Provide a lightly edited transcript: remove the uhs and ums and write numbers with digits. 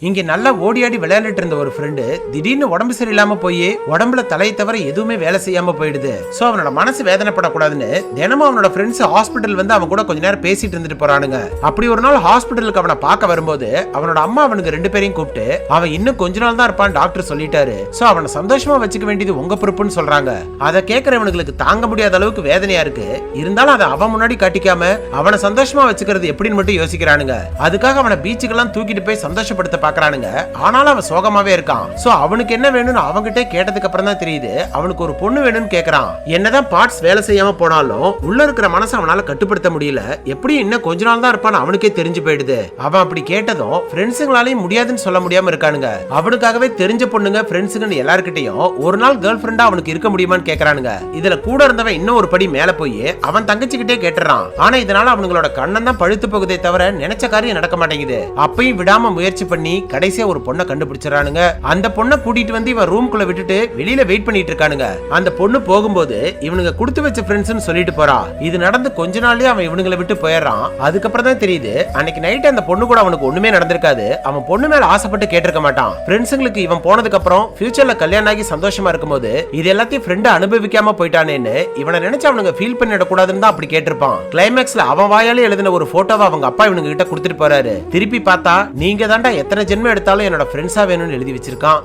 இங்க நல்லா ஓடியாடி விளையாண்டுட்டு இருந்த ஒரு ஃப்ரெண்டு திடீர்னு உடம்பு சரியில்லாம போய் உடம்புல தலையை தவிர எதுவுமே வேலை செய்யாம போயிடுது. சோ அவனோட மனசு வேதனைப்படக்கூடாதுன்னு தினமும் அவனோட ஃப்ரெண்ட்ஸ் ஹாஸ்பிட்டல் வந்து அவன் கூட கொஞ்ச நேரம் பேசிட்டு இருந்துட்டு போறானுங்க. அப்படி ஒரு நாள் ஹாஸ்பிட்டலுக்கு அவனை பார்க்க வரும்போது அவனோட அம்மா அவனுக்கு 2 பேரையும் கூப்பிட்டு அவன் இன்னும் கொஞ்ச நாள் தான் இருப்பான் டாக்டர் சொல்லிட்டாரு. சோ அவனை சந்தோஷமா வச்சுக்க வேண்டியது உங்க பொறுப்புன்னு சொல்றாங்க. அதை கேட்கறவனுக்கு தாங்க முடியாத அளவுக்கு வேதனையா இருக்கு. இருந்தாலும் அதை அவன் முன்னாடி காட்டிக்காம அவனை சந்தோஷமா வச்சுக்கிறது எப்படின்னு மட்டும் யோசிக்கிறானுங்க. அதுக்காக அவனை பீச்சுக்கெல்லாம் தூக்கிட்டு போய் சந்தோஷப்படுத்த பாக்குறானுங்க. ஆனாலும் அவன் சோகமாவே இருக்கான். சோ அவனுக்கு என்ன வேணும்னு அவன்கிட்ட கேட்டதுக்கு அப்புறம் தான் தெரியுது அவனுக்கு ஒரு பொண்ணு வேணும்னு கேக்குறான். என்னதான் பார்ட்ஸ் வேலை செய்யாம போனாலும் உள்ள இருக்கிற மனசை அவனால கட்டுப்படுத்த முடியல. எப்படி இன்னும் கொஞ்ச நாள் தான் இருப்பான்னு அவனுக்கே தெரிஞ்சு போயிடுது. அவன் அப்படி கேட்டதும் ஃப்ரெண்ட்ஸுங்களாலையும் முடியாதுன்னு சொல்ல முடியாம இருக்கானுங்க. அவனுக்காகவே தெரிஞ்ச பொண்ணுங்க ஃப்ரெண்ட்ஸுங்கன்னு எல்லார்கிட்டையும் ஒரு நாள் கேர்ள் ஃப்ரெண்டா அவனுக்கு இருக்க முடியுமான்னு கேக்குறானுங்க. இதுல கூட இருந்தவன் இன்னும் ஒரு படி மேல போய் அவன் தங்கச்சிக்கிட்டே கேட்டுறான். ஆனா இதனால அவங்களோட கண்ணன் தான் பழுத்து போகுதே தவிர நினைச்ச காரியம் நடக்க மாட்டேங்குது. அப்பயும் விடாம முயற்சி பண்ணி கடைசியா ஒரு பொண்ணை கண்டுபிடிச்சானுங்க. அந்த பொண்ணை கூட்டிட்டு வந்து இவன் ரூம்குள்ள விட்டுட்டு வெளியில வெயிட் பண்ணிட்டு இருக்கானுங்க. அந்த பொண்ணு போகும்போது இவனுங்க கொடுத்து வச்ச ஃப்ரெண்ட்ஸ்னு சொல்லிட்டு போறா. இது நடந்து கொஞ்ச நாள்லயே அவன் இவனுங்களை விட்டு போயிடுறான். அதுக்கப்புறம் தான் தெரியுது அன்னைக்கு நைட் அந்த பொண்ணு கூட அவனுக்கு ஒண்ணுமே நடந்திருக்காது. அவன் பொண்ணு மேல ஆசைப்பட்டு கேட்டிருக்க மாட்டான். ஃப்ரெண்ட்ஸுங்களுக்கு இவன் போனதுக்கு அப்புறம் ஃபியூச்சர்ல கல்யாணம் ஆகி சந்தோஷமா இருக்கும்போது இது எல்லாத்தையும் ஃப்ரெண்ட் அனுபவிக்காம போயிட்டானேன்னு இவனை நினைச்சு அவனுங்க ஃபீல் பண்ணிட கூடாதுன்னு தான் அப்படி கேட்டிருப்பான். கிளைமேக்ஸ்ல அவன் வாயாலே எழுதின ஒரு போட்டோவை அவங்க அப்பா இவனுங்க கிட்ட கொடுத்துட்டு போறாரு. திருப்பி பார்த்தா நீங்க தாண்டா எத்தனை ஜென்மம் எடுத்தாலும் என்னோட ஃப்ரெண்ட்ஸா வேணும்னு எழுதி வச்சிருக்கான்.